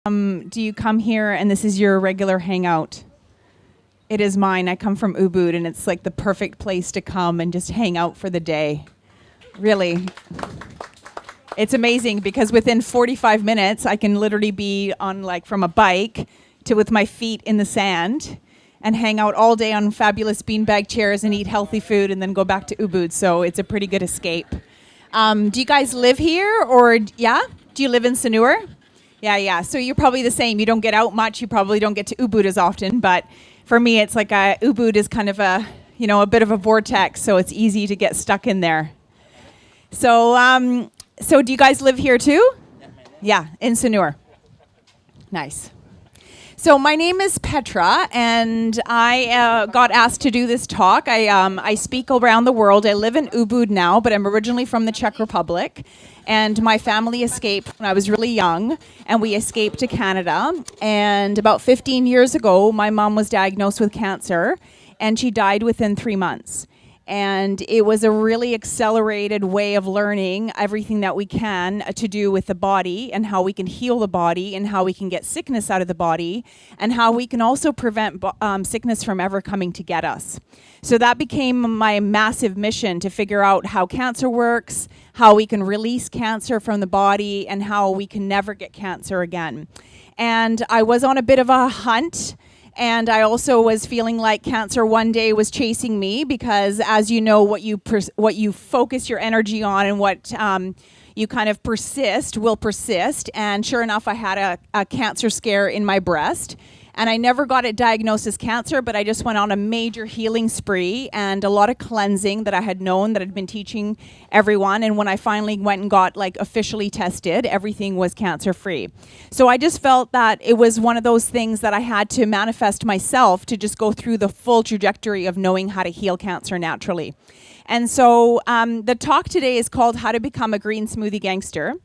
Do you come here and this is your regular hangout? It is mine. I come from Ubud, and it's like the perfect place to come and just hang out for the day. Really. It's amazing because within 45 minutes, I can literally be on from a bike to with my feet in the sand and hang out all day on fabulous beanbag chairs and eat healthy food and then go back to Ubud. So it's a pretty good escape. Do you guys live here or, yeah? Do you live in Sanur? Yeah. So you're probably the same. You don't get out much. You probably don't get to Ubud as often, but for me, it's like Ubud is kind of a bit of a vortex, so it's easy to get stuck in there. So do you guys live here too? Yeah, in Sanur. Nice. So my name is Petra, and I got asked to do this talk. I speak around the world. I live in Ubud now, but I'm originally from the Czech Republic. And my family escaped when I was really young, and we escaped to Canada. And about 15 years ago, my mom was diagnosed with cancer, and she died within 3 months. And it was a really accelerated way of learning everything that we can to do with the body and how we can heal the body and how we can get sickness out of the body and how we can also prevent sickness from ever coming to get us. So that became my massive mission, to figure out how cancer works, how we can release cancer from the body, and how we can never get cancer again. And I was on a bit of a hunt. And I also was feeling like cancer one day was chasing me because, as you know, what you focus your energy on and what you kind of will persist. And sure enough, I had a cancer scare in my breast. And I never got it diagnosed as cancer, but I just went on a major healing spree and a lot of cleansing that I had known, that I'd been teaching everyone. And when I finally went and got officially tested, everything was cancer free. So I just felt that it was one of those things that I had to manifest myself to just go through the full trajectory of knowing how to heal cancer naturally. And so the talk today is called How to Become a Green Smoothie Gangster.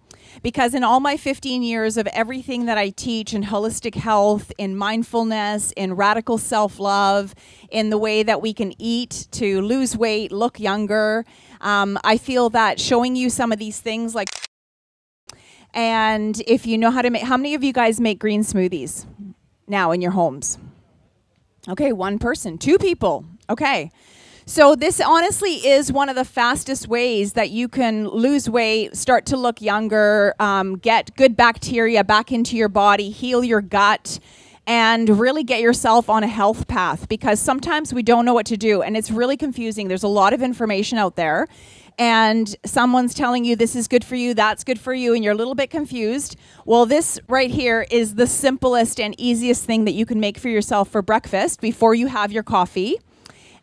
Because in all my 15 years of everything that I teach in holistic health, in mindfulness, in radical self-love, in the way that we can eat to lose weight, look younger, I feel that showing you some of these things and if you know how to make, how many of you guys make green smoothies now in your homes? Okay, one person, 2 people, okay. So this honestly is one of the fastest ways that you can lose weight, start to look younger, get good bacteria back into your body, heal your gut, and really get yourself on a health path, because sometimes we don't know what to do and it's really confusing. There's a lot of information out there and someone's telling you this is good for you, that's good for you, and you're a little bit confused. Well, this right here is the simplest and easiest thing that you can make for yourself for breakfast before you have your coffee.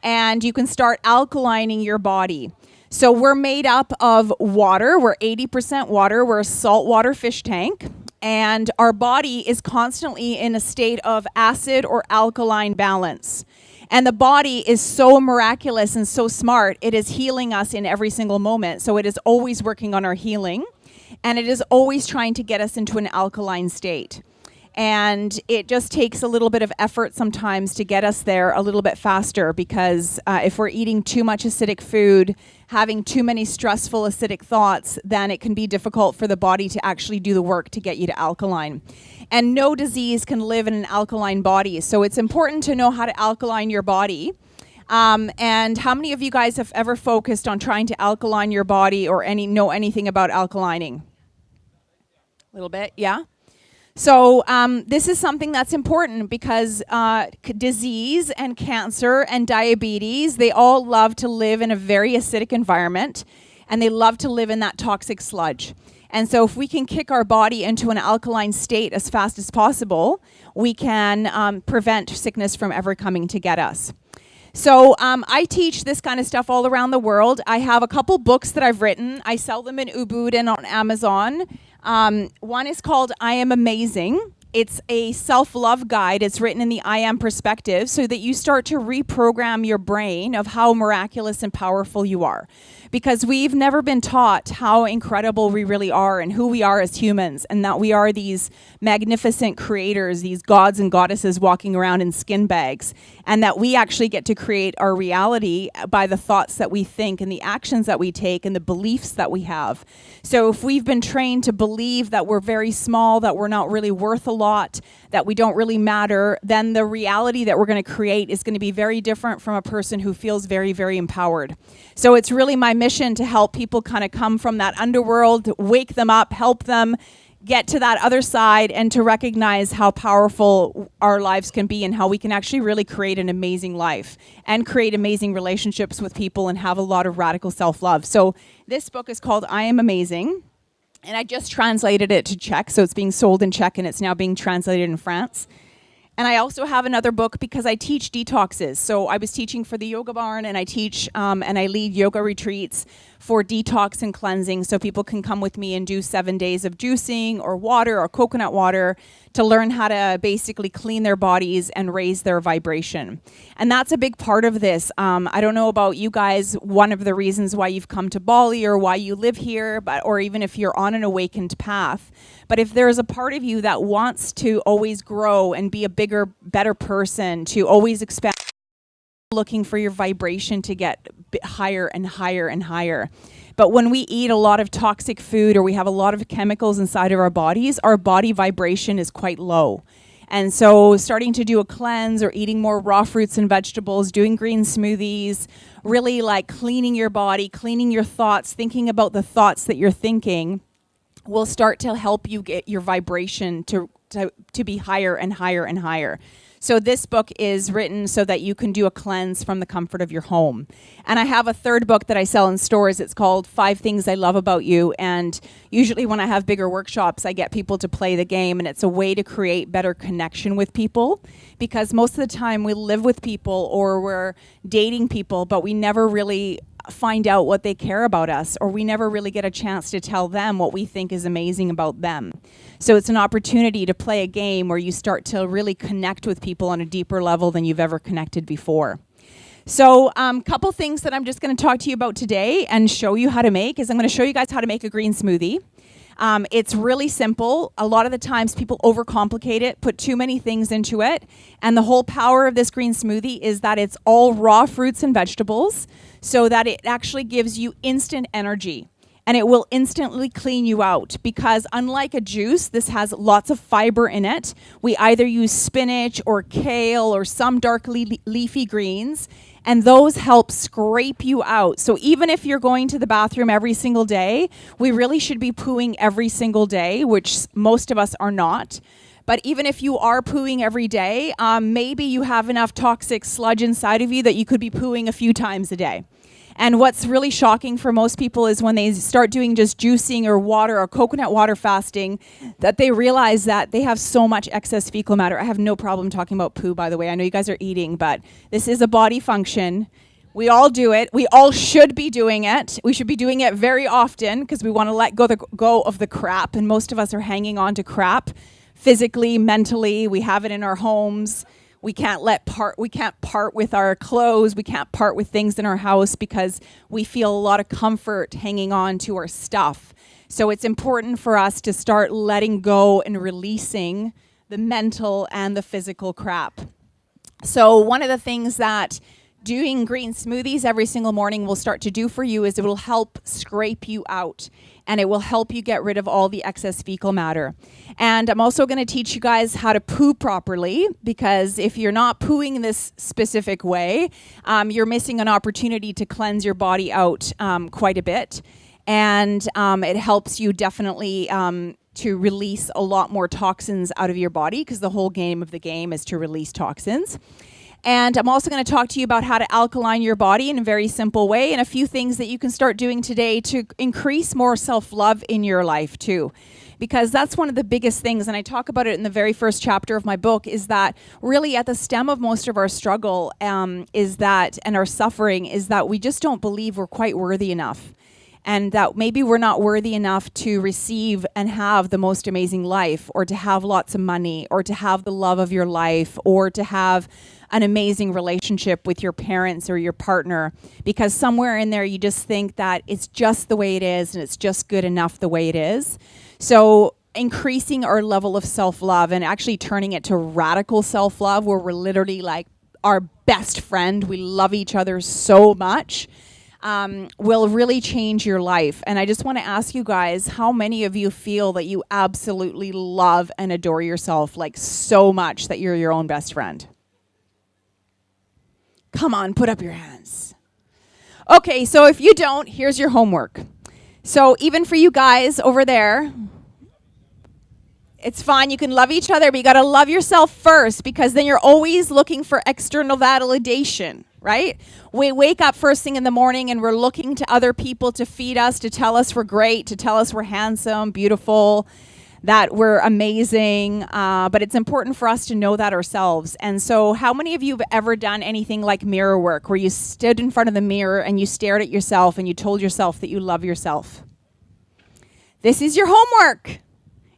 And you can start alkalining your body. So we're made up of water. We're 80% water. We're a saltwater fish tank. And our body is constantly in a state of acid or alkaline balance. And the body is so miraculous and so smart. It is healing us in every single moment. So it is always working on our healing. And it is always trying to get us into an alkaline state. And it just takes a little bit of effort sometimes to get us there a little bit faster, because if we're eating too much acidic food, having too many stressful acidic thoughts, then it can be difficult for the body to actually do the work to get you to alkaline. And no disease can live in an alkaline body. So it's important to know how to alkaline your body. And how many of you guys have ever focused on trying to alkaline your body or know anything about alkalining? A little bit, yeah? So this is something that's important because disease and cancer and diabetes, they all love to live in a very acidic environment, and they love to live in that toxic sludge. And so if we can kick our body into an alkaline state as fast as possible, we can prevent sickness from ever coming to get us. So I teach this kind of stuff all around the world. I have a couple books that I've written. I sell them in Ubud and on Amazon. One is called I Am Amazing. It's a self-love guide. It's written in the I am perspective so that you start to reprogram your brain of how miraculous and powerful you are. Because we've never been taught how incredible we really are and who we are as humans, and that we are these magnificent creators, these gods and goddesses walking around in skin bags, and that we actually get to create our reality by the thoughts that we think and the actions that we take and the beliefs that we have. So if we've been trained to believe that we're very small, that we're not really worth a lot, that we don't really matter, then the reality that we're going to create is going to be very different from a person who feels very, very empowered. So it's really my mission to help people kind of come from that underworld, wake them up, help them get to that other side, and to recognize how powerful our lives can be and how we can actually really create an amazing life and create amazing relationships with people and have a lot of radical self-love. So this book is called I Am Amazing, and I just translated it to Czech, so it's being sold in Czech and it's now being translated in France. And I also have another book because I teach detoxes. So I was teaching for the Yoga Barn, and I teach and I lead yoga retreats for detox and cleansing, so people can come with me and do 7 days of juicing or water or coconut water to learn how to basically clean their bodies and raise their vibration. And that's a big part of this. I don't know about you guys, one of the reasons why you've come to Bali or why you live here, or even if you're on an awakened path. But if there's a part of you that wants to always grow and be a bigger, better person, to always expand, looking for your vibration to get higher and higher and higher. But when we eat a lot of toxic food or we have a lot of chemicals inside of our bodies, our body vibration is quite low. And so starting to do a cleanse or eating more raw fruits and vegetables, doing green smoothies, really like cleaning your body, cleaning your thoughts, thinking about the thoughts that you're thinking, will start to help you get your vibration to be higher and higher and higher. So this book is written so that you can do a cleanse from the comfort of your home. And I have a third book that I sell in stores. It's called 5 Things I Love About You. And usually when I have bigger workshops, I get people to play the game. And it's a way to create better connection with people. Because most of the time we live with people or we're dating people, but we never really find out what they care about us, or we never really get a chance to tell them what we think is amazing about them. So it's an opportunity to play a game where you start to really connect with people on a deeper level than you've ever connected before. So couple things that I'm just going to talk to you about today and show you how to make is I'm going to show you guys how to make a green smoothie. It's really simple. A lot of the times people overcomplicate it, put too many things into it. And the whole power of this green smoothie is that it's all raw fruits and vegetables, so that it actually gives you instant energy. And it will instantly clean you out, because unlike a juice, this has lots of fiber in it. We either use spinach or kale or some dark leafy greens, and those help scrape you out. So even if you're going to the bathroom every single day, we really should be pooing every single day, which most of us are not. But even if you are pooing every day, maybe you have enough toxic sludge inside of you that you could be pooing a few times a day. And what's really shocking for most people is when they start doing just juicing or water or coconut water fasting, that they realize that they have so much excess fecal matter. I have no problem talking about poo, by the way. I know you guys are eating, but this is a body function. We all do it. We all should be doing it. We should be doing it very often because we want to let go of the crap. And most of us are hanging on to crap physically, mentally. We have it in our homes. We can't part with our clothes. We can't part with things in our house because we feel a lot of comfort hanging on to our stuff. So it's important for us to start letting go and releasing the mental and the physical crap. So one of the things that doing green smoothies every single morning will start to do for you is it will help scrape you out, and it will help you get rid of all the excess fecal matter. And I'm also going to teach you guys how to poo properly, because if you're not pooing this specific way, you're missing an opportunity to cleanse your body out quite a bit. And it helps you definitely to release a lot more toxins out of your body, because the whole game of the game is to release toxins. And I'm also going to talk to you about how to alkaline your body in a very simple way, and a few things that you can start doing today to increase more self-love in your life too. Because that's one of the biggest things, and I talk about it in the very first chapter of my book, is that really at the stem of most of our struggle is that, and our suffering, is that we just don't believe we're quite worthy enough. And that maybe we're not worthy enough to receive and have the most amazing life, or to have lots of money, or to have the love of your life, or to have an amazing relationship with your parents or your partner, because somewhere in there you just think that it's just the way it is and it's just good enough the way it is. So increasing our level of self-love and actually turning it to radical self-love, where we're literally like our best friend, we love each other so much, will really change your life. And I just want to ask you guys, how many of you feel that you absolutely love and adore yourself like so much that you're your own best friend? Come on, put up your hands. Okay, so if you don't, here's your homework. So even for you guys over there, it's fine. You can love each other, but you got to love yourself first, because then you're always looking for external validation, right? We wake up first thing in the morning and we're looking to other people to feed us, to tell us we're great, to tell us we're handsome, beautiful, that we're amazing. But it's important for us to know that ourselves. And so how many of you have ever done anything like mirror work, where you stood in front of the mirror and you stared at yourself and you told yourself that you love yourself? This is your homework.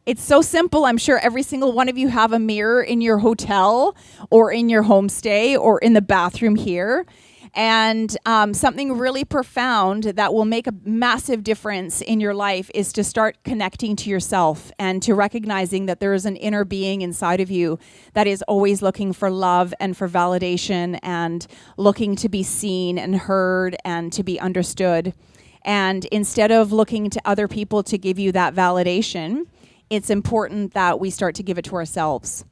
It's so simple. I'm sure every single one of you have a mirror in your hotel or in your homestay or in the bathroom here. And something really profound that will make a massive difference in your life is to start connecting to yourself and to recognizing that there is an inner being inside of you that is always looking for love and for validation and looking to be seen and heard and to be understood. And instead of looking to other people to give you that validation, it's important that we start to give it to ourselves.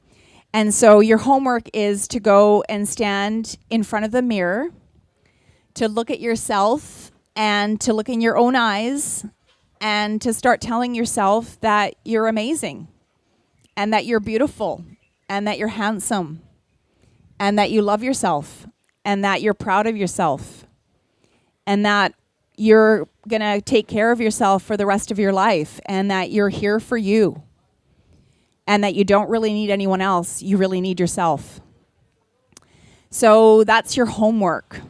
And so your homework is to go and stand in front of the mirror, to look at yourself and to look in your own eyes and to start telling yourself that you're amazing and that you're beautiful and that you're handsome and that you love yourself and that you're proud of yourself and that you're going to take care of yourself for the rest of your life and that you're here for you and that you don't really need anyone else. You really need yourself. So that's your homework.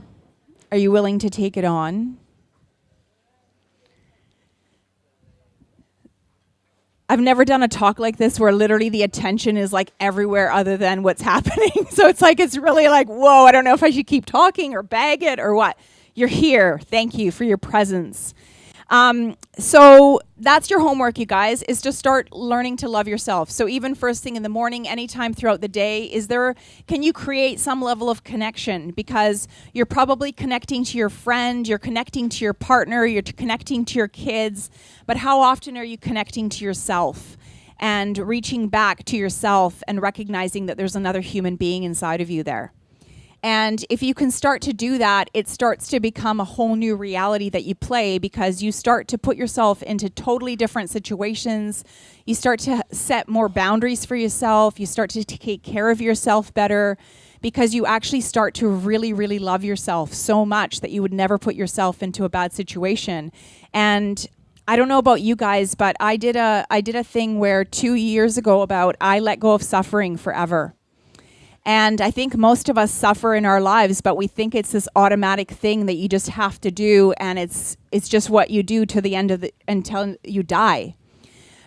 Are you willing to take it on? I've never done a talk like this where literally the attention is like everywhere other than what's happening. So it's really like, whoa, I don't know if I should keep talking or bag it or what. You're here. Thank you for your presence. So that's your homework, you guys, is to start learning to love yourself. So even first thing in the morning, anytime throughout the day, can you create some level of connection? Because you're probably connecting to your friend, you're connecting to your partner, you're connecting to your kids, but how often are you connecting to yourself and reaching back to yourself and recognizing that there's another human being inside of you there? And if you can start to do that, it starts to become a whole new reality that you play, because you start to put yourself into totally different situations. You start to set more boundaries for yourself. You start to take care of yourself better, because you actually start to really, really love yourself so much that you would never put yourself into a bad situation. And I don't know about you guys, but I did a thing where 2 years ago I let go of suffering forever. And I think most of us suffer in our lives, but we think it's this automatic thing that you just have to do, and it's just what you do to the end of until you die.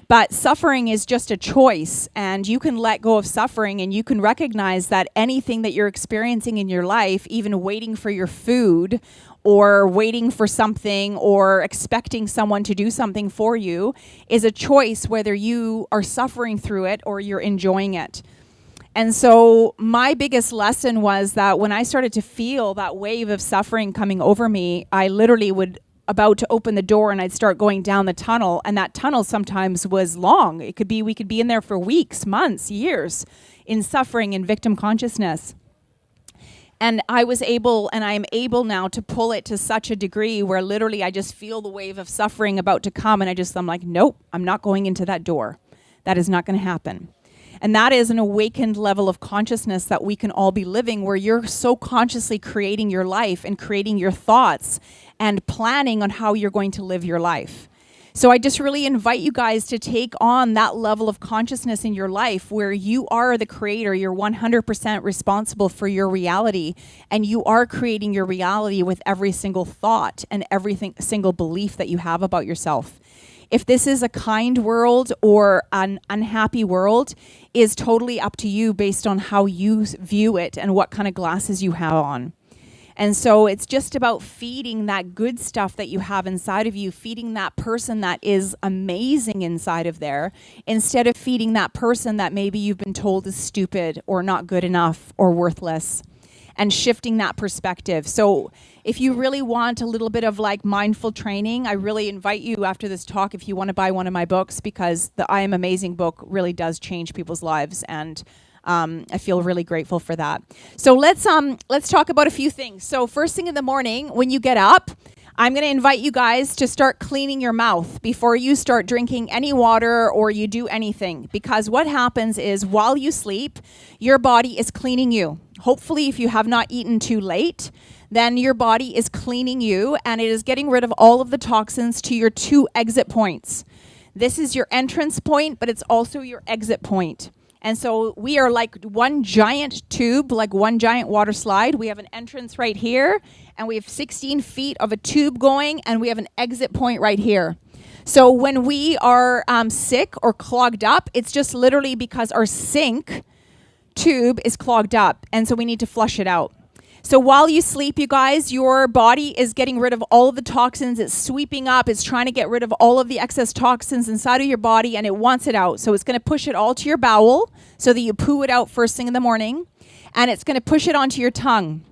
But suffering is just a choice, and you can let go of suffering, and you can recognize that anything that you're experiencing in your life, even waiting for your food or waiting for something or expecting someone to do something for you, is a choice whether you are suffering through it or you're enjoying it. And so my biggest lesson was that when I started to feel that wave of suffering coming over me, I literally would about to open the door and I'd start going down the tunnel. And that tunnel sometimes was long. We could be in there for weeks, months, years in suffering and victim consciousness. And I was able, and I'm able now to pull it to such a degree where literally I just feel the wave of suffering about to come. And I'm like, nope, I'm not going into that door. That is not going to happen. And that is an awakened level of consciousness that we can all be living, where you're so consciously creating your life and creating your thoughts and planning on how you're going to live your life. So I just really invite you guys to take on that level of consciousness in your life where you are the creator, you're 100% responsible for your reality, and you are creating your reality with every single thought and every single belief that you have about yourself. If this is a kind world or an unhappy world is totally up to you based on how you view it and what kind of glasses you have on. And so it's just about feeding that good stuff that you have inside of you, feeding that person that is amazing inside of there, instead of feeding that person that maybe you've been told is stupid or not good enough or worthless. and shifting that perspective. So if you really want a little bit of like mindful training, I really invite you after this talk, if you want to buy one of my books, because the I Am Amazing book really does change people's lives, and I feel really grateful for that. So let's talk about a few things. So first thing in the morning, when you get up, I'm going to invite you guys to start cleaning your mouth before you start drinking any water or you do anything. Because what happens is while you sleep, your body is cleaning you. Hopefully, if you have not eaten too late, then your body is cleaning you, and it is getting rid of all of the toxins to your 2 exit points. This is your entrance point, but it's also your exit point. And so we are like one giant tube, like one giant water slide. We have an entrance right here, and we have 16 feet of a tube going, and we have an exit point right here. So when we are sick or clogged up, it's just literally because our sink tube is clogged up, and so we need to flush it out. So while you sleep, you guys, your body is getting rid of all of the toxins. It's sweeping up. It's trying to get rid of all of the excess toxins inside of your body, and it wants it out. So it's going to push it all to your bowel so that you poo it out first thing in the morning, and it's going to push it onto your tongue.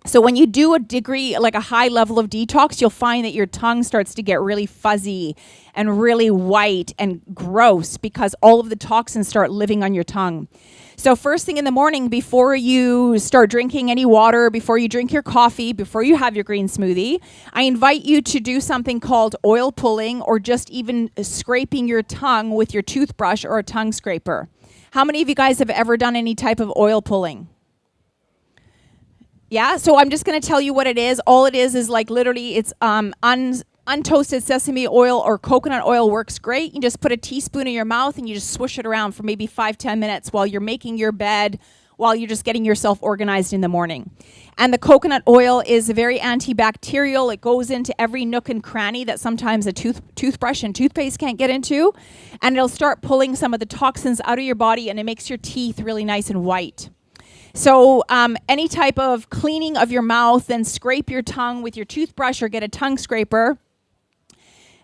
So when you do a degree, like a high level of detox, you'll find that your tongue starts to get really fuzzy and really white and gross because all of the toxins start living on your tongue. So first thing in the morning, before you start drinking any water, before you drink your coffee, before you have your green smoothie, I invite you to do something called oil pulling, or just even scraping your tongue with your toothbrush or a tongue scraper. How many of you guys have ever done any type of oil pulling? Yeah, so I'm just going to tell you what it is. All it is like literally it's untoasted sesame oil or coconut oil works great. You just put a teaspoon in your mouth and you just swish it around for maybe 5-10 minutes while you're making your bed, while you're just getting yourself organized in the morning. And the coconut oil is very antibacterial. It goes into every nook and cranny that sometimes a toothbrush and toothpaste can't get into. And it'll start pulling some of the toxins out of your body, and it makes your teeth really nice and white. So any type of cleaning of your mouth, then scrape your tongue with your toothbrush or get a tongue scraper.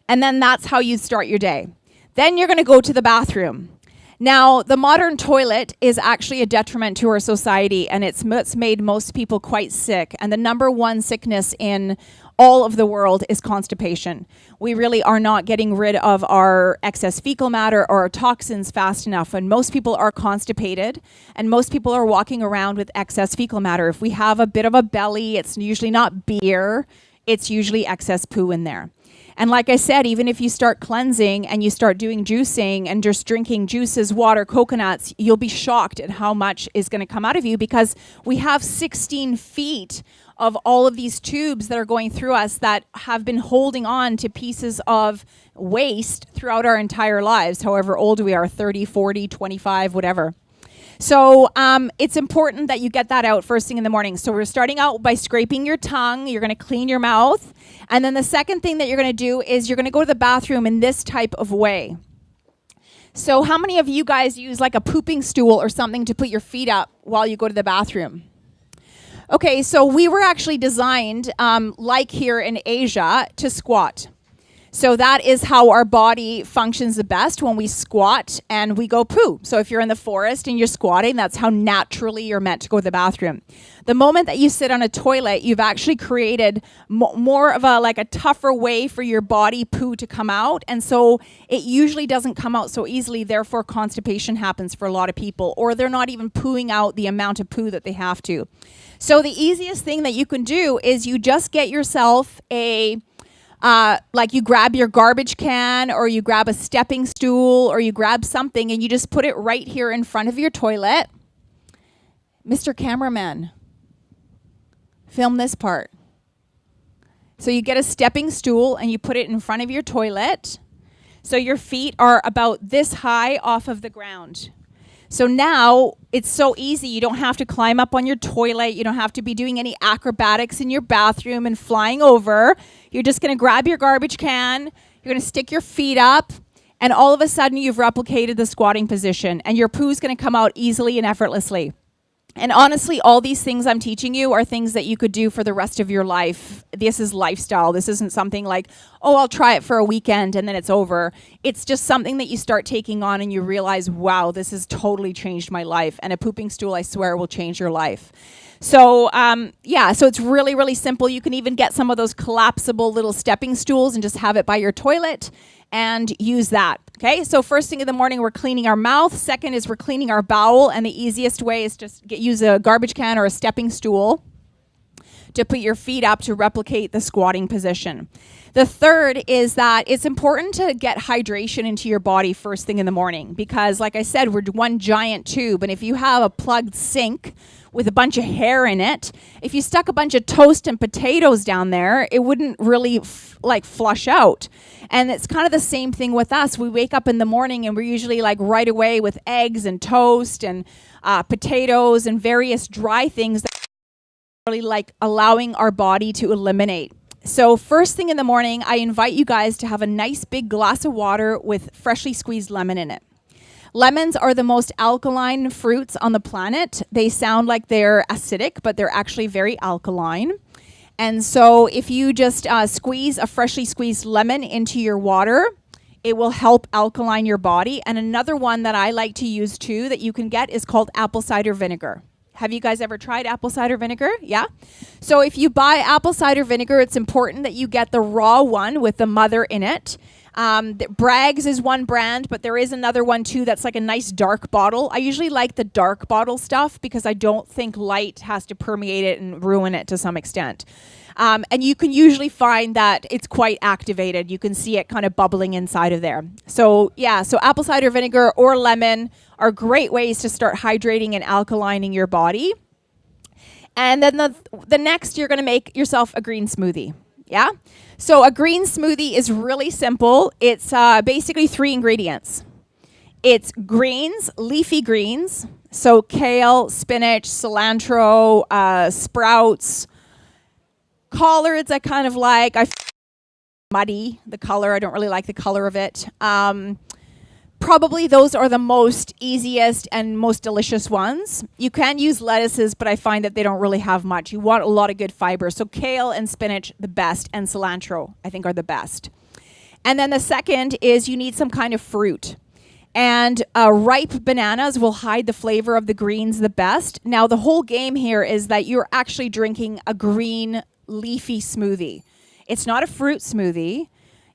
And then that's how you start your day. Then you're going to go to the bathroom. Now, the modern toilet is actually a detriment to our society, and it's made most people quite sick. And the number one sickness in all of the world is constipation. We really are not getting rid of our excess fecal matter or our toxins fast enough. And most people are constipated, and most people are walking around with excess fecal matter. If we have a bit of a belly, it's usually not beer, it's usually excess poo in there. And like I said, even if you start cleansing and you start doing juicing and just drinking juices, water, coconuts, you'll be shocked at how much is going to come out of you, because we have 16 feet of all of these tubes that are going through us that have been holding on to pieces of waste throughout our entire lives, however old we are, 30, 40, 25, whatever. So it's important that you get that out first thing in the morning. So we're starting out by scraping your tongue. You're going to clean your mouth. And then the second thing that you're going to do is you're going to go to the bathroom in this type of way. So how many of you guys use like a pooping stool or something to put your feet up while you go to the bathroom? Okay, so we were actually designed, like here in Asia, to squat. So that is how our body functions the best, when we squat and we go poo. So if you're in the forest and you're squatting, that's how naturally you're meant to go to the bathroom. The moment that you sit on a toilet, you've actually created more of a tougher way for your body poo to come out. And so it usually doesn't come out so easily. Therefore, constipation happens for a lot of people, or they're not even pooing out the amount of poo that they have to. So the easiest thing that you can do is you just get yourself you grab your garbage can, or you grab a stepping stool, or you grab something and you just put it right here in front of your toilet. Mr. Cameraman, film this part. So you get a stepping stool and you put it in front of your toilet. So your feet are about this high off of the ground. So now it's so easy. You don't have to climb up on your toilet. You don't have to be doing any acrobatics in your bathroom and flying over. You're just going to grab your garbage can. You're going to stick your feet up. And all of a sudden, you've replicated the squatting position. And your poo's going to come out easily and effortlessly. And honestly, all these things I'm teaching you are things that you could do for the rest of your life. This is lifestyle. This isn't something like, oh, I'll try it for a weekend and then it's over. It's just something that you start taking on and you realize, wow, this has totally changed my life. And a pooping stool, I swear, will change your life. So, so it's really, really simple. You can even get some of those collapsible little stepping stools and just have it by your toilet and use that. Okay, so first thing in the morning, we're cleaning our mouth. Second is we're cleaning our bowel. And the easiest way is just use a garbage can or a stepping stool to put your feet up to replicate the squatting position. The third is that it's important to get hydration into your body first thing in the morning because, like I said, we're one giant tube. And if you have a plugged sink with a bunch of hair in it, if you stuck a bunch of toast and potatoes down there, it wouldn't really flush out. And it's kind of the same thing with us. We wake up in the morning and we're usually like right away with eggs and toast and potatoes and various dry things that really like allowing our body to eliminate. So first thing in the morning, I invite you guys to have a nice big glass of water with freshly squeezed lemon in it. Lemons are the most alkaline fruits on the planet. They sound like they're acidic, but they're actually very alkaline. And so if you just squeeze a freshly squeezed lemon into your water, it will help alkaline your body. And another one that I like to use too that you can get is called apple cider vinegar. Have you guys ever tried apple cider vinegar? Yeah? So if you buy apple cider vinegar, it's important that you get the raw one with the mother in it. Bragg's is one brand, but there is another one too that's like a nice dark bottle. I usually like the dark bottle stuff because I don't think light has to permeate it and ruin it to some extent. And you can usually find that it's quite activated. You can see it kind of bubbling inside of there. So apple cider vinegar or lemon are great ways to start hydrating and alkalining your body. And then the next, you're going to make yourself a green smoothie. Yeah? So a green smoothie is really simple. It's basically 3 ingredients. It's greens, leafy greens. So kale, spinach, cilantro, sprouts, collards I kind of like. Muddy, the color. I don't really like the color of it. Probably those are the most easiest and most delicious ones. You can use lettuces, but I find that they don't really have much. You want a lot of good fiber. So kale and spinach, the best, and cilantro, I think, are the best. And then the second is you need some kind of fruit. And ripe bananas will hide the flavor of the greens the best. Now, the whole game here is that you're actually drinking a green leafy smoothie. It's not a fruit smoothie.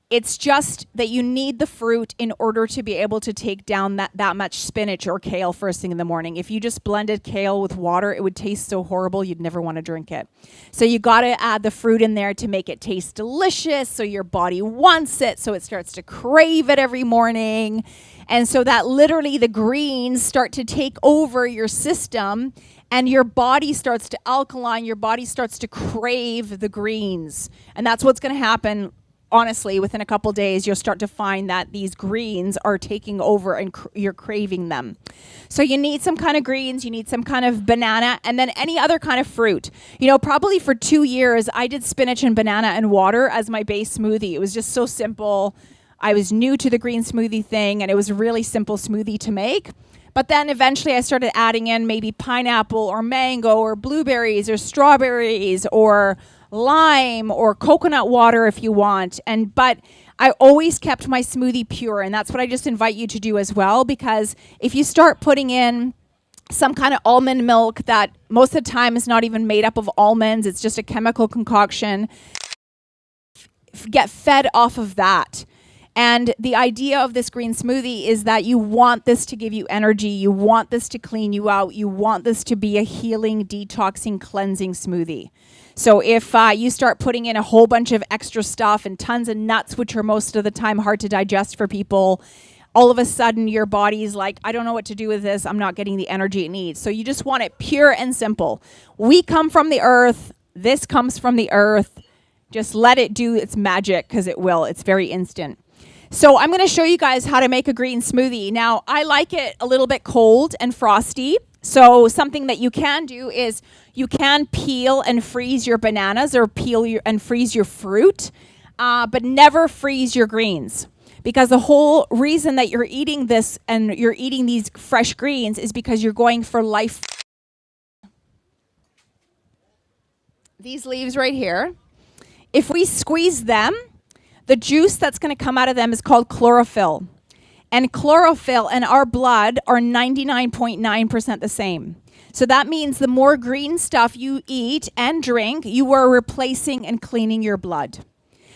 It's just that you need the fruit in order to be able to take down that much spinach or kale first thing in the morning. If you just blended kale with water, it would taste so horrible, you'd never want to drink it. So you got to add the fruit in there to make it taste delicious, so your body wants it, so it starts to crave it every morning. And so that literally the greens start to take over your system, and your body starts to alkaline, your body starts to crave the greens. And that's what's going to happen. Honestly, within a couple days, you'll start to find that these greens are taking over and you're craving them. So you need some kind of greens, you need some kind of banana, and then any other kind of fruit. You know, probably for 2 years, I did spinach and banana and water as my base smoothie. It was just so simple. I was new to the green smoothie thing, and it was a really simple smoothie to make. But then eventually I started adding in maybe pineapple or mango or blueberries or strawberries or lime or coconut water if you want. But I always kept my smoothie pure, and that's what I just invite you to do as well, because if you start putting in some kind of almond milk that most of the time is not even made up of almonds, it's just a chemical concoction, get fed off of that. And the idea of this green smoothie is that you want this to give you energy, you want this to clean you out, you want this to be a healing, detoxing, cleansing smoothie. So if you start putting in a whole bunch of extra stuff and tons of nuts, which are most of the time hard to digest for people, all of a sudden your body's like, I don't know what to do with this, I'm not getting the energy it needs. So you just want it pure and simple. We come from the earth, this comes from the earth. Just let it do its magic, because it will. It's very instant. So I'm going to show you guys how to make a green smoothie. Now, I like it a little bit cold and frosty. So something that you can do is you can peel and freeze your bananas or and freeze your fruit, but never freeze your greens. Because the whole reason that you're eating this and you're eating these fresh greens is because you're going for life these leaves right here, if we squeeze them, the juice that's going to come out of them is called chlorophyll. And chlorophyll and our blood are 99.9% the same. So that means the more green stuff you eat and drink, you are replacing and cleaning your blood.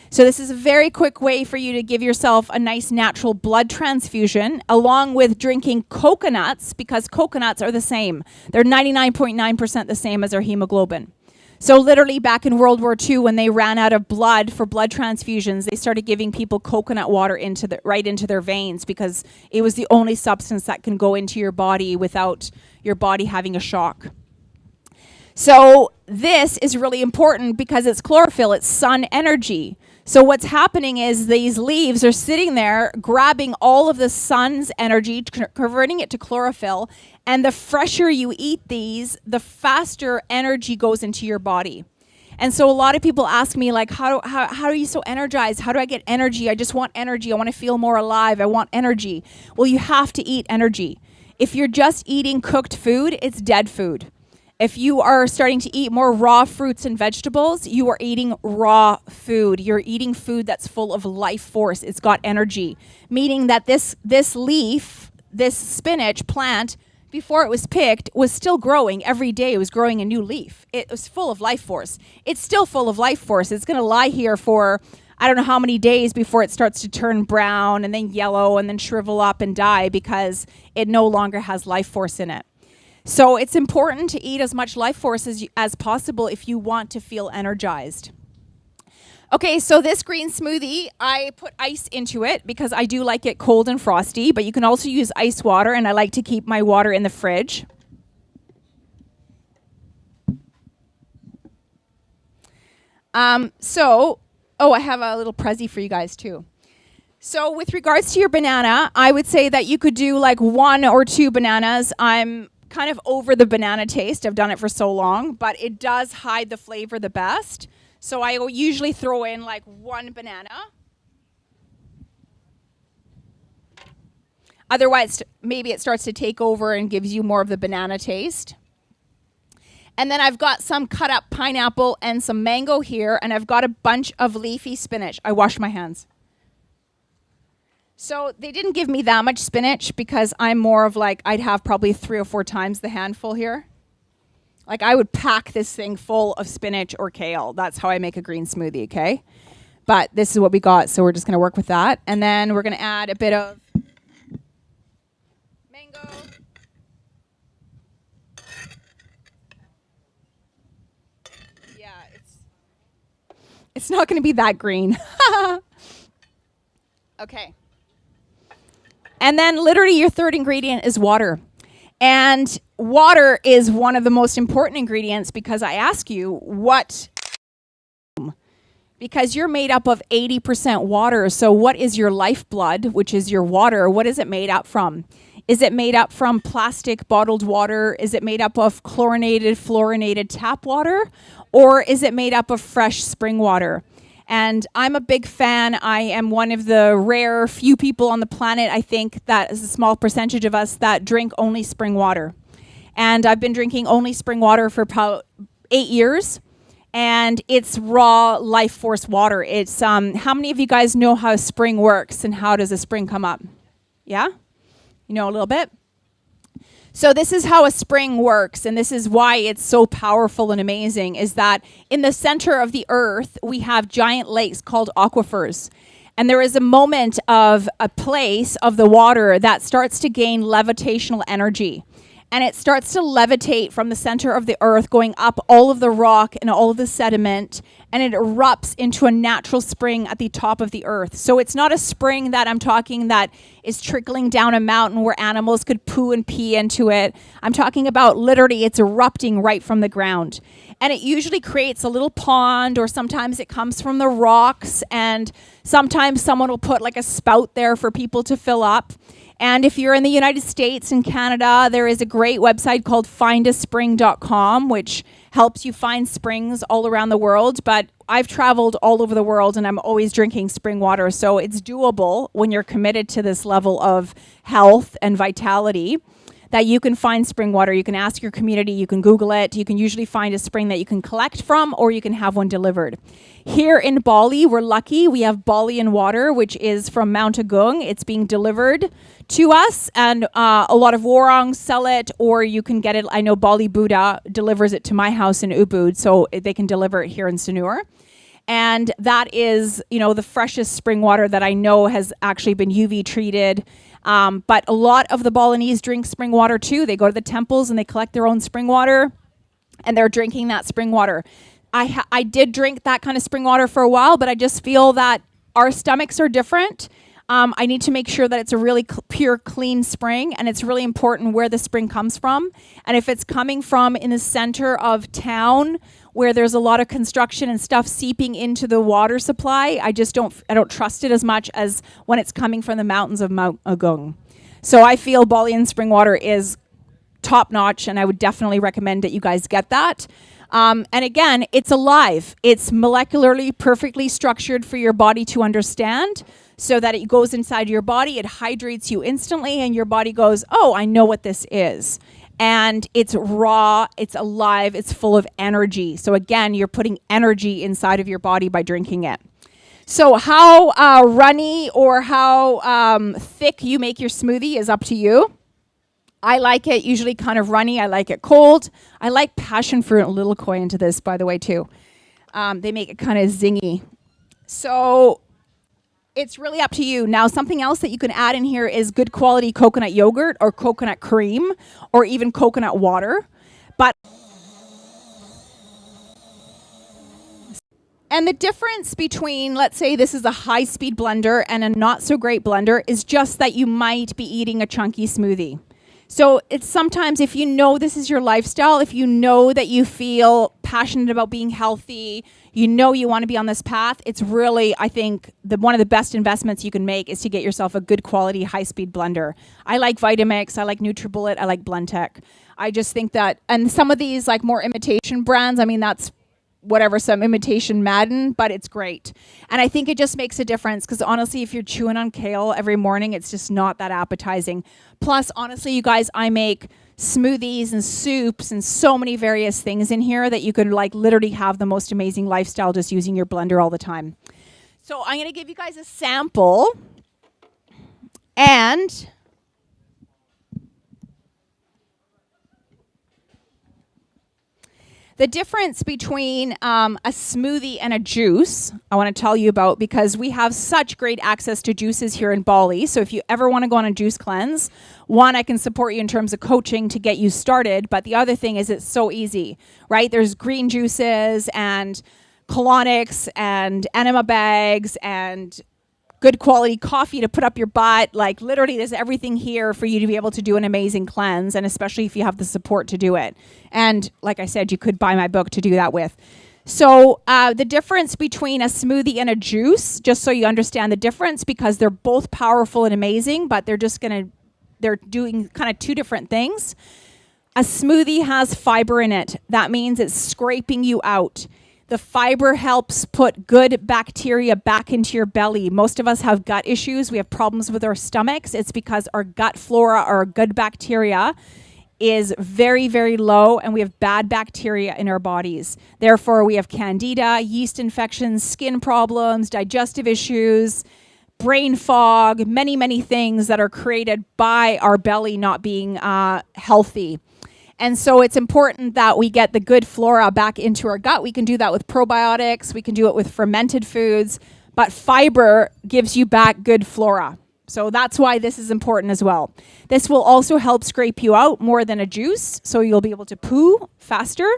So this is a very quick way for you to give yourself a nice natural blood transfusion, along with drinking coconuts, because coconuts are the same. They're 99.9% the same as our hemoglobin. So literally back in World War II, when they ran out of blood for blood transfusions, they started giving people coconut water right into their veins, because it was the only substance that can go into your body without your body having a shock. So this is really important because it's chlorophyll, it's sun energy. So what's happening is these leaves are sitting there grabbing all of the sun's energy, converting it to chlorophyll, and the fresher you eat these, the faster energy goes into your body. And so a lot of people ask me, like, how are you so energized? How do I get energy? I just want energy. I want to feel more alive. I want energy. Well, you have to eat energy. If you're just eating cooked food, it's dead food. If you are starting to eat more raw fruits and vegetables, you are eating raw food. You're eating food that's full of life force. It's got energy, meaning that this leaf, this spinach plant, before it was picked, was still growing every day. It was growing a new leaf. It was full of life force. It's still full of life force. It's going to lie here for I don't know how many days before it starts to turn brown and then yellow and then shrivel up and die, because it no longer has life force in it. So it's important to eat as much life force as possible if you want to feel energized. Okay, so this green smoothie, I put ice into it because I do like it cold and frosty, but you can also use ice water, and I like to keep my water in the fridge. I have a little prezzy for you guys too. So with regards to your banana, I would say that you could do like 1 or 2 bananas. I'm kind of over the banana taste. I've done it for so long, but it does hide the flavor the best. So I will usually throw in like 1 banana. Otherwise, maybe it starts to take over and gives you more of the banana taste. And then I've got some cut up pineapple and some mango here, and I've got a bunch of leafy spinach. I washed my hands. So they didn't give me that much spinach because I'm more of like, I'd have probably 3 or 4 times the handful here. Like I would pack this thing full of spinach or kale. That's how I make a green smoothie, okay? But this is what we got, so we're just gonna work with that. And then we're gonna add a bit of mango. Yeah, it's not gonna be that green. Okay. And then literally your third ingredient is water. And water is one of the most important ingredients because I ask you because you're made up of 80% water. So what is your lifeblood, which is your water? What is it made up from? Is it made up from plastic bottled water? Is it made up of chlorinated, fluorinated tap water? Or is it made up of fresh spring water? And I'm a big fan. I am one of the rare few people on the planet, I think, that is a small percentage of us that drink only spring water. And I've been drinking only spring water for about 8 years. And it's raw life force water. It's how many of you guys know how spring works and how does a spring come up? Yeah? You know a little bit? So this is how a spring works, and this is why it's so powerful and amazing, is that in the center of the earth, we have giant lakes called aquifers. And there is a moment of a place of the water that starts to gain levitational energy. And it starts to levitate from the center of the earth, going up all of the rock and all of the sediment, and it erupts into a natural spring at the top of the earth. So it's not a spring that I'm talking that is trickling down a mountain where animals could poo and pee into it. I'm talking about literally it's erupting right from the ground. And it usually creates a little pond, or sometimes it comes from the rocks, and sometimes someone will put like a spout there for people to fill up. And if you're in the United States and Canada, there is a great website called findaspring.com, which helps you find springs all around the world. But I've traveled all over the world, and I'm always drinking spring water. So it's doable when you're committed to this level of health and vitality. that you can find spring water. You can ask your community, you can Google it, you can usually find a spring that you can collect from, or you can have one delivered. Here in Bali, we're lucky. We have Balian water, which is from Mount Agung. It's being delivered to us, and a lot of warongs sell it, or you can get it. I know Bali Buddha delivers it to my house in Ubud, so they can deliver it here in Sanur. And that is, the freshest spring water that I know has actually been UV treated. But a lot of the Balinese drink spring water too. They go to the temples and they collect their own spring water, and they're drinking that spring water. I did drink that kind of spring water for a while, but I just feel that our stomachs are different. I need to make sure that it's a really pure, clean spring, and it's really important where the spring comes from. And if it's coming from in the center of town where there's a lot of construction and stuff seeping into the water supply, I don't trust it as much as when it's coming from the mountains of Mount Agung. So I feel Balian spring water is top notch, and I would definitely recommend that you guys get that. And again, it's alive. It's molecularly perfectly structured for your body to understand, so that it goes inside your body, it hydrates you instantly, and your body goes, oh, I know what this is. And it's raw, it's alive, it's full of energy. So again, you're putting energy inside of your body by drinking it. So how runny or how thick you make your smoothie is up to you. I like it usually kind of runny. I like it cold. I like passion fruit and little koi into this, by the way, too. They make it kind of zingy. So it's really up to you. Now, something else that you can add in here is good quality coconut yogurt or coconut cream or even coconut water. And the difference between, let's say this is a high-speed blender and a not-so-great blender is just that you might be eating a chunky smoothie. So it's sometimes, if you know this is your lifestyle, if you know that you feel passionate about being healthy, you know you want to be on this path, it's really, I think, one of the best investments you can make is to get yourself a good quality high-speed blender. I like Vitamix, I like NutriBullet, I like Blendtec. I just think that, and some of these like more imitation brands, I mean, that's whatever, some imitation Madden, but it's great. And I think it just makes a difference because honestly, if you're chewing on kale every morning, it's just not that appetizing. Plus, honestly, you guys, I make smoothies and soups and so many various things in here that you could like literally have the most amazing lifestyle just using your blender all the time. So I'm going to give you guys a sample. And the difference between a smoothie and a juice, I want to tell you about because we have such great access to juices here in Bali. So if you ever want to go on a juice cleanse, one, I can support you in terms of coaching to get you started. But the other thing is it's so easy, right? There's green juices and colonics and enema bags and good quality coffee to put up your butt. Like literally there's everything here for you to be able to do an amazing cleanse, and especially if you have the support to do it. And like I said, you could buy my book to do that with. So the difference between a smoothie and a juice, just so you understand the difference, because they're both powerful and amazing, but they're doing kind of two different things. A smoothie has fiber in it. That means it's scraping you out. The fiber helps put good bacteria back into your belly. Most of us have gut issues. We have problems with our stomachs. It's because our gut flora, our good bacteria, is very, very low, and we have bad bacteria in our bodies. Therefore, we have candida, yeast infections, skin problems, digestive issues, brain fog, many, many things that are created by our belly not being healthy. And so it's important that we get the good flora back into our gut. We can do that with probiotics. We can do it with fermented foods. But fiber gives you back good flora. So that's why this is important as well. This will also help scrape you out more than a juice, so you'll be able to poo faster.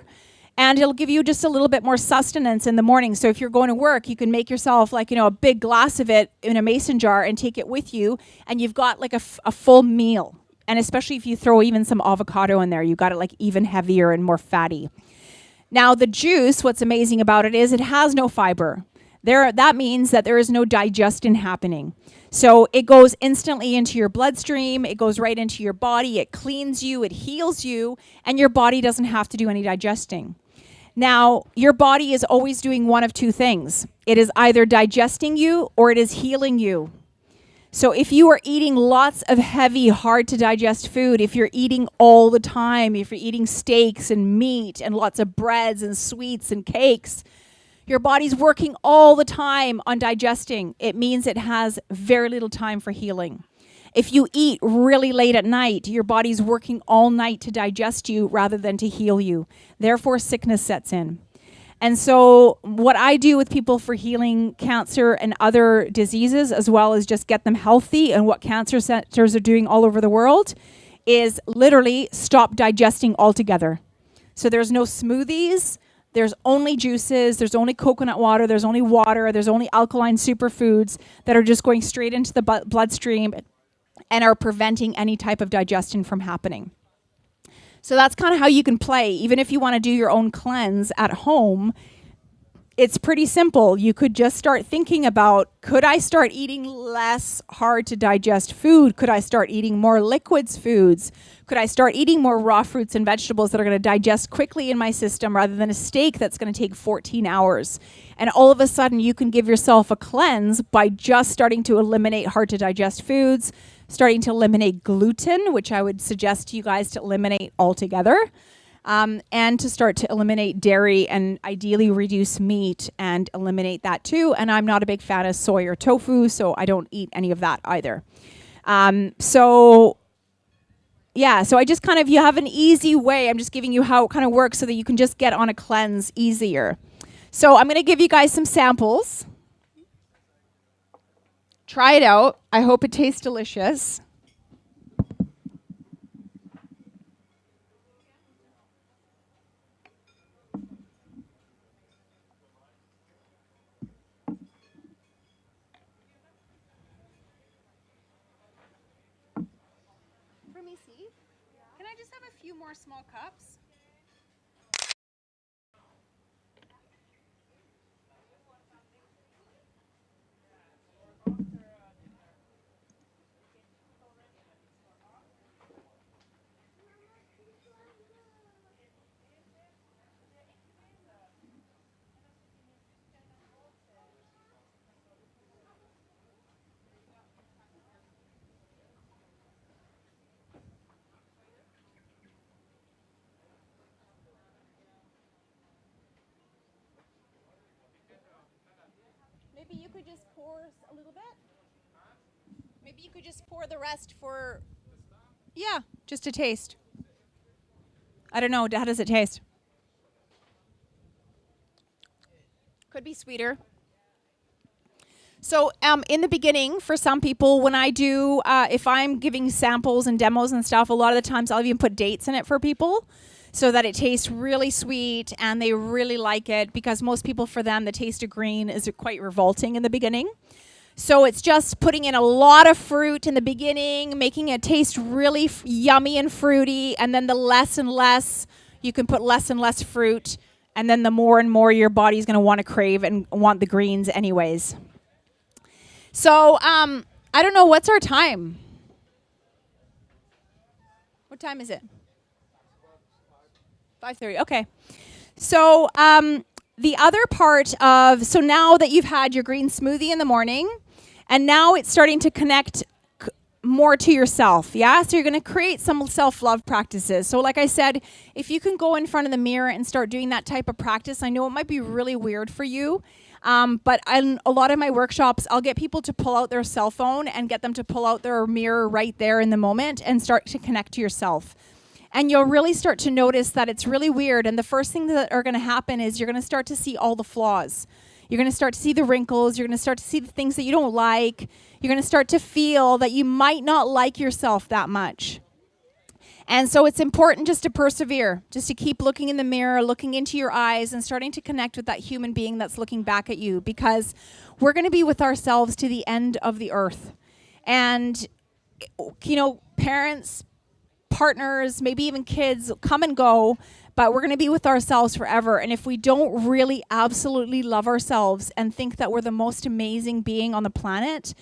And it'll give you just a little bit more sustenance in the morning. So if you're going to work, you can make yourself like, a big glass of it in a mason jar and take it with you. And you've got like a full meal. And especially if you throw even some avocado in there, you got it like even heavier and more fatty. Now the juice, what's amazing about it is it has no fiber. That means that there is no digestion happening. So it goes instantly into your bloodstream. It goes right into your body. It cleans you. It heals you. And your body doesn't have to do any digesting. Now, your body is always doing one of two things. It is either digesting you or it is healing you. So if you are eating lots of heavy, hard to digest food, if you're eating all the time, if you're eating steaks and meat and lots of breads and sweets and cakes, your body's working all the time on digesting. It means it has very little time for healing. If you eat really late at night, your body's working all night to digest you rather than to heal you. Therefore, sickness sets in. And so what I do with people for healing cancer and other diseases, as well as just get them healthy, and what cancer centers are doing all over the world, is literally stop digesting altogether. So there's no smoothies, there's only juices, there's only coconut water, there's only alkaline superfoods that are just going straight into the bloodstream and are preventing any type of digestion from happening. So that's kind of how you can play. Even if you want to do your own cleanse at home, it's pretty simple. You could just start thinking about, could I start eating less hard to digest food? Could I start eating more liquids foods? Could I start eating more raw fruits and vegetables that are going to digest quickly in my system rather than a steak that's going to take 14 hours? And all of a sudden, you can give yourself a cleanse by just starting to eliminate hard to digest foods, starting to eliminate gluten, which I would suggest to you guys to eliminate altogether, and to start to eliminate dairy and ideally reduce meat and eliminate that too. And I'm not a big fan of soy or tofu, so I don't eat any of that either. So I just kind of, you have an easy way. I'm just giving you how it kind of works so that you can just get on a cleanse easier. So I'm going to give you guys some samples. Try it out. I hope it tastes delicious. For me, see? Can I just have a few more small cups? Maybe you could just pour a little bit. Maybe you could just pour the rest for, yeah, just a taste. I don't know. How does it taste? Could be sweeter. So in the beginning, for some people, when I do, if I'm giving samples and demos and stuff, a lot of the times I'll even put dates in it for people so that it tastes really sweet and they really like it, because most people, for them, the taste of green is quite revolting in the beginning. So it's just putting in a lot of fruit in the beginning, making it taste really yummy and fruity, and then the less and less, you can put less and less fruit, and then the more and more your body's going to want to crave and want the greens anyways. So I don't know, what's our time? What time is it? 5:30, okay. So the other part of, so now that you've had your green smoothie in the morning, and now it's starting to connect more to yourself, yeah? So you're going to create some self-love practices. So like I said, if you can go in front of the mirror and start doing that type of practice, I know it might be really weird for you, but in a lot of my workshops, I'll get people to pull out their cell phone and get them to pull out their mirror right there in the moment and start to connect to yourself. And you'll really start to notice that it's really weird. And the first thing that are going to happen is you're going to start to see all the flaws. You're going to start to see the wrinkles. You're going to start to see the things that you don't like. You're going to start to feel that you might not like yourself that much. And so it's important just to persevere, just to keep looking in the mirror, looking into your eyes, and starting to connect with that human being that's looking back at you, because we're going to be with ourselves to the end of the earth. And, you know, parents, partners, maybe even kids come and go, but we're going to be with ourselves forever. And if we don't really absolutely love ourselves and think that we're the most amazing being on the planet,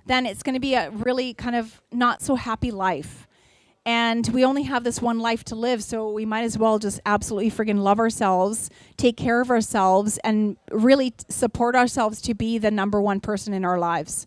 then it's going to be a really kind of not so happy life. And we only have this one life to live, so we might as well just absolutely friggin' love ourselves, take care of ourselves, and really support ourselves to be the number one person in our lives.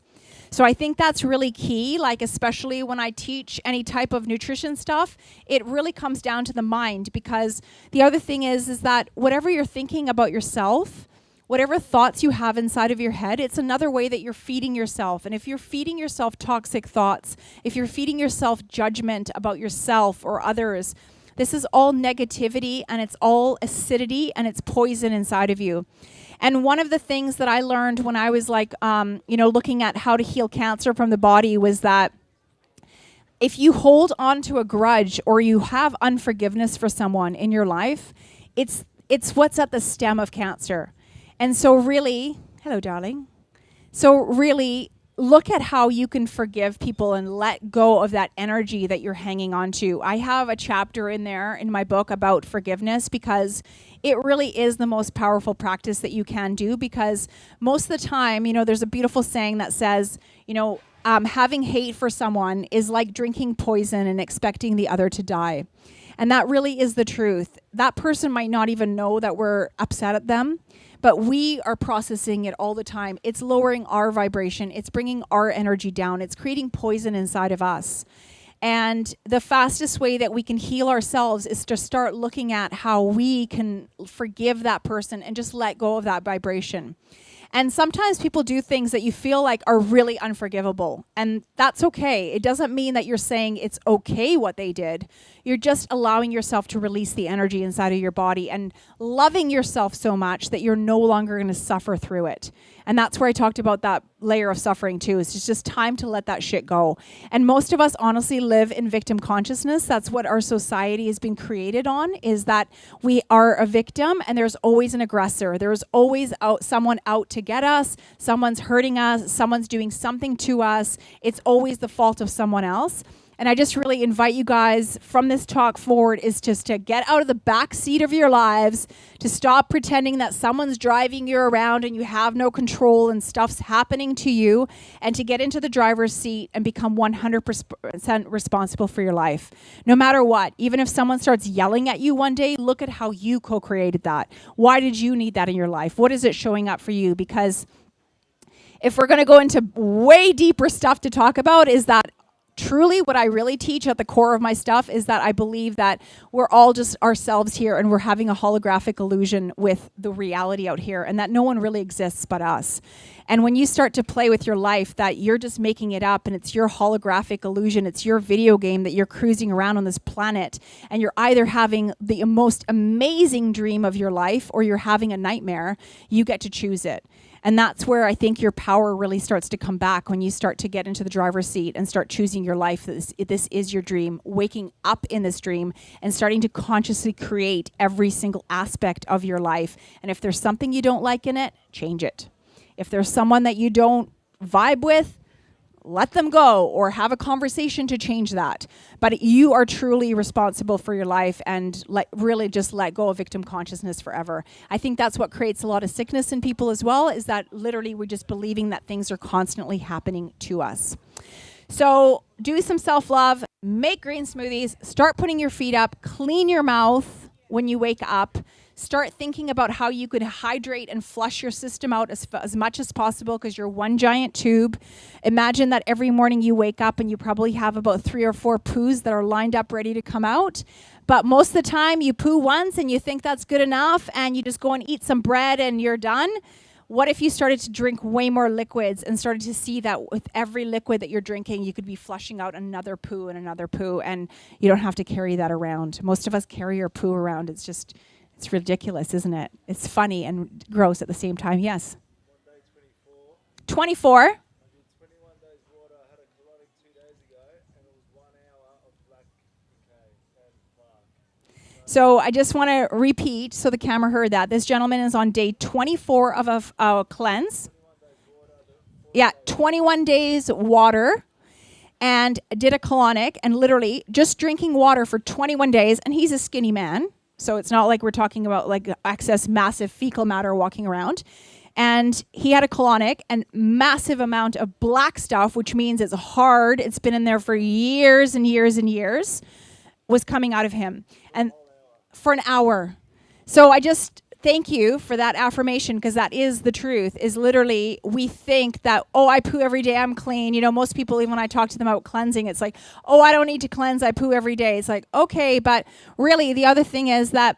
So I think that's really key, like especially when I teach any type of nutrition stuff, it really comes down to the mind, because the other thing is that whatever you're thinking about yourself, whatever thoughts you have inside of your head, it's another way that you're feeding yourself. And if you're feeding yourself toxic thoughts, if you're feeding yourself judgment about yourself or others, this is all negativity, and it's all acidity, and it's poison inside of you. And one of the things that I learned when I was like, looking at how to heal cancer from the body was that if you hold on to a grudge or you have unforgiveness for someone in your life, it's what's at the stem of cancer. And so really, hello, darling. So really look at how you can forgive people and let go of that energy that you're hanging on to. I have a chapter in there in my book about forgiveness, because it really is the most powerful practice that you can do, because most of the time, there's a beautiful saying that says, having hate for someone is like drinking poison and expecting the other to die. And that really is the truth. That person might not even know that we're upset at them, but we are processing it all the time. It's lowering our vibration. It's bringing our energy down. It's creating poison inside of us. And the fastest way that we can heal ourselves is to start looking at how we can forgive that person and just let go of that vibration. And sometimes people do things that you feel like are really unforgivable. And that's okay. It doesn't mean that you're saying it's okay what they did. You're just allowing yourself to release the energy inside of your body and loving yourself so much that you're no longer going to suffer through it. And that's where I talked about that layer of suffering too. It's just time to let that shit go. And most of us honestly live in victim consciousness. That's what our society has been created on, is that we are a victim and there's always an aggressor. There's always someone out to get us. Someone's hurting us. Someone's doing something to us. It's always the fault of someone else. And I just really invite you guys from this talk forward is just to get out of the back seat of your lives, to stop pretending that someone's driving you around and you have no control and stuff's happening to you, and to get into the driver's seat and become 100% responsible for your life. No matter what, even if someone starts yelling at you one day, look at how you co-created that. Why did you need that in your life? What is it showing up for you? Because if we're going to go into way deeper stuff to talk about, is that truly what I really teach at the core of my stuff is that I believe that we're all just ourselves here, and we're having a holographic illusion with the reality out here, and that no one really exists but us. And when you start to play with your life, that you're just making it up and it's your holographic illusion, it's your video game that you're cruising around on this planet, and you're either having the most amazing dream of your life or you're having a nightmare, you get to choose it. And that's where I think your power really starts to come back, when you start to get into the driver's seat and start choosing your life. This is your dream, waking up in this dream and starting to consciously create every single aspect of your life. And if there's something you don't like in it, change it. If there's someone that you don't vibe with, let them go, or have a conversation to change that. But you are truly responsible for your life, and really just let go of victim consciousness forever. I think that's what creates a lot of sickness in people as well, is that literally we're just believing that things are constantly happening to us. So do some self-love, make green smoothies, start putting your feet up, clean your mouth when you wake up. Start thinking about how you could hydrate and flush your system out as much as possible, because you're one giant tube. Imagine that every morning you wake up and you probably have about 3 or 4 poos that are lined up ready to come out. But most of the time you poo once and you think that's good enough, and you just go and eat some bread and you're done. What if you started to drink way more liquids and started to see that with every liquid that you're drinking, you could be flushing out another poo, and you don't have to carry that around. Most of us carry our poo around. It's ridiculous, isn't it? It's funny and gross at the same time. Yes? 24. I did 21 days water. I had a colonic 2 days ago, and it was 1 hour of black decay and plaque. So I just want to repeat so the camera heard that. This gentleman is on day 24 of a cleanse. 21 days water, and did a colonic, and literally just drinking water for 21 days, and he's a skinny man. So it's not like we're talking about like excess massive fecal matter walking around. and he had a colonic and massive amount of black stuff, which means it's hard. It's been in there for years and years and years, was coming out of him, and for an hour. So I just thank you for that affirmation, because that is the truth. Is literally, we think that, oh, I poo every day, I'm clean. You know, most people, even when I talk to them about cleansing, it's like, oh, I don't need to cleanse, I poo every day. It's like, okay, but really the other thing is that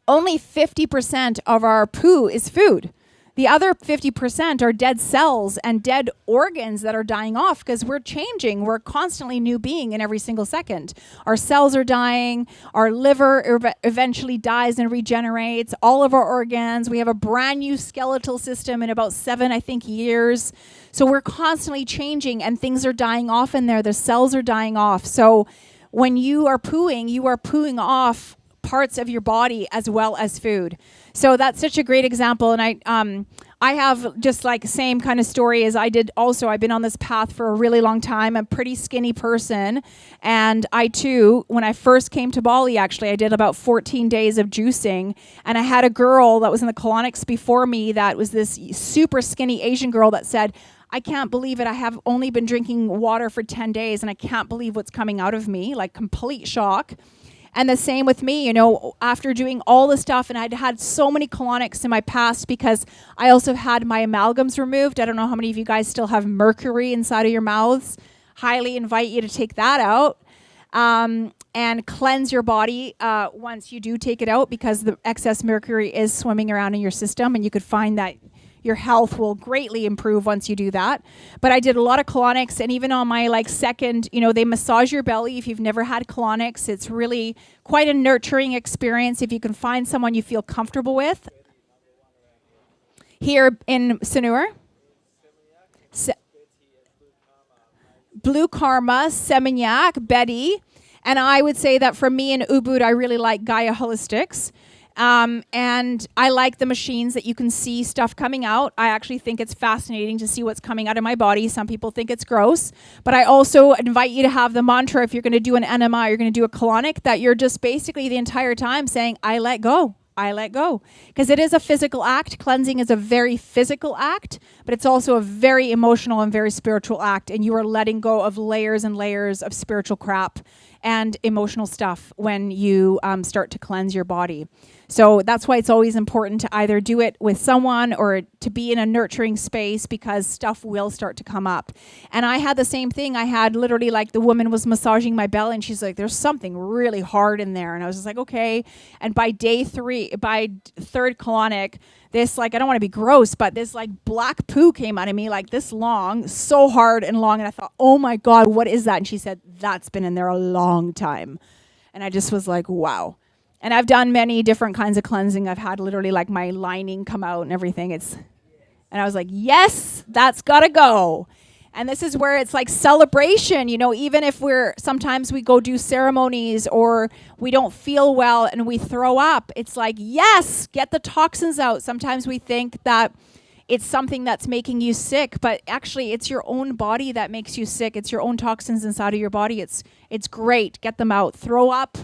only 50% of our poo is food. The other 50% are dead cells and dead organs that are dying off, because we're changing. We're constantly new being in every single second. Our cells are dying. Our liver eventually dies and regenerates. All of our organs. We have a brand new skeletal system in about 7, I think, years. So we're constantly changing, and things are dying off in there. The cells are dying off. So when you are pooing off parts of your body as well as food. So that's such a great example. And I have just like same kind of story as I did also. I've been on this path for a really long time. I'm a pretty skinny person. And I too, when I first came to Bali, actually, I did about 14 days of juicing. And I had a girl that was in the colonics before me that was this super skinny Asian girl that said, I can't believe it. I have only been drinking water for 10 days and I can't believe what's coming out of me, like complete shock. And the same with me, you know, after doing all the stuff, and I'd had so many colonics in my past because I also had my amalgams removed. I don't know how many of you guys still have mercury inside of your mouths. Highly invite you to take that out and cleanse your body once you do take it out, because the excess mercury is swimming around in your system, and you could find that your health will greatly improve once you do that. But I did a lot of colonics, and even on my like second, you know, they massage your belly. If you've never had colonics, it's really quite a nurturing experience if you can find someone you feel comfortable with. Here in Sanur, Blue Karma, Seminyak, Betty. And I would say that for me in Ubud, I really like Gaia Holistics. And I like the machines that you can see stuff coming out. I actually think it's fascinating to see what's coming out of my body. Some people think it's gross, but I also invite you to have the mantra, if you're going to do an enema, you're going to do a colonic, that you're just basically the entire time saying, I let go. I let go. Because it is a physical act. Cleansing is a very physical act, but it's also a very emotional and very spiritual act. And you are letting go of layers and layers of spiritual crap and emotional stuff when you start to cleanse your body. So that's why it's always important to either do it with someone or to be in a nurturing space, because stuff will start to come up. And I had the same thing. I had literally, like, the woman was massaging my belly and she's like, there's something really hard in there. And I was just like, okay. And by third colonic, this, like, I don't want to be gross, but this like black poo came out of me like this long, so hard and long. And I thought, oh my God, what is that? And she said, that's been in there a long time. And I just was like, wow. And I've done many different kinds of cleansing. I've had literally like my lining come out and everything. And I was like, yes, that's gotta go. And this is where it's like celebration, you know, even if sometimes we go do ceremonies or we don't feel well and we throw up, it's like, yes, get the toxins out. Sometimes we think that it's something that's making you sick, but actually it's your own body that makes you sick. It's your own toxins inside of your body. It's great. Get them out. Throw up,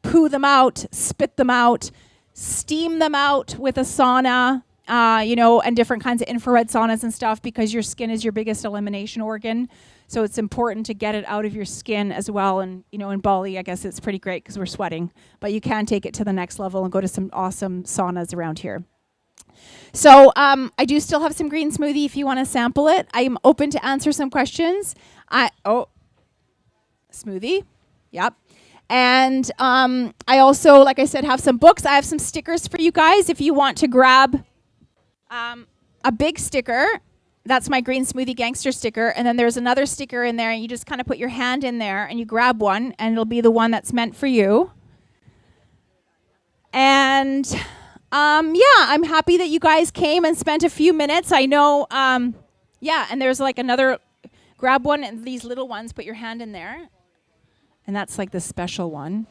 poo them out, spit them out, steam them out with a sauna. And different kinds of infrared saunas and stuff, because your skin is your biggest elimination organ. So it's important to get it out of your skin as well. And, you know, in Bali, I guess it's pretty great because we're sweating. But you can take it to the next level and go to some awesome saunas around here. So I do still have some green smoothie if you want to sample it. I'm open to answer some questions. Smoothie. Yep. And I also, like I said, have some books. I have some stickers for you guys if you want to grab a big sticker. That's my Green Smoothie Gangster sticker. And then there's another sticker in there, and you just kind of put your hand in there and you grab one, and it'll be the one that's meant for you. And I'm happy that you guys came and spent a few minutes. I know, and there's like another, grab one, and these little ones, put your hand in there. And that's like the special one.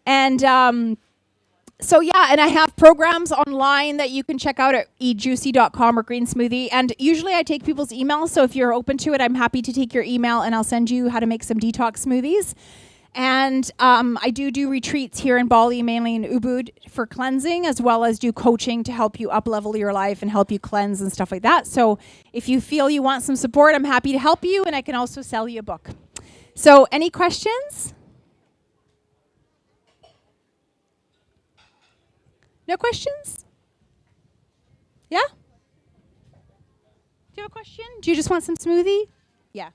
And and I have programs online that you can check out at eatjuicy.com or Green Smoothie. And usually I take people's emails, so if you're open to it, I'm happy to take your email and I'll send you how to make some detox smoothies. And I do retreats here in Bali, mainly in Ubud, for cleansing, as well as do coaching to help you up-level your life and help you cleanse and stuff like that. So if you feel you want some support, I'm happy to help you, and I can also sell you a book. So any questions? No questions? Yeah? Do you have a question? Do you just want some smoothie? Yeah.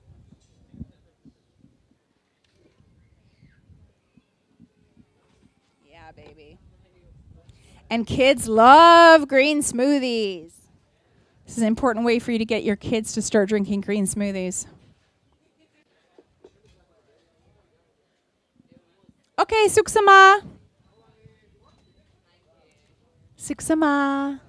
Yeah, baby. And kids love green smoothies. This is an important way for you to get your kids to start drinking green smoothies. Okay, suksama. Suksama.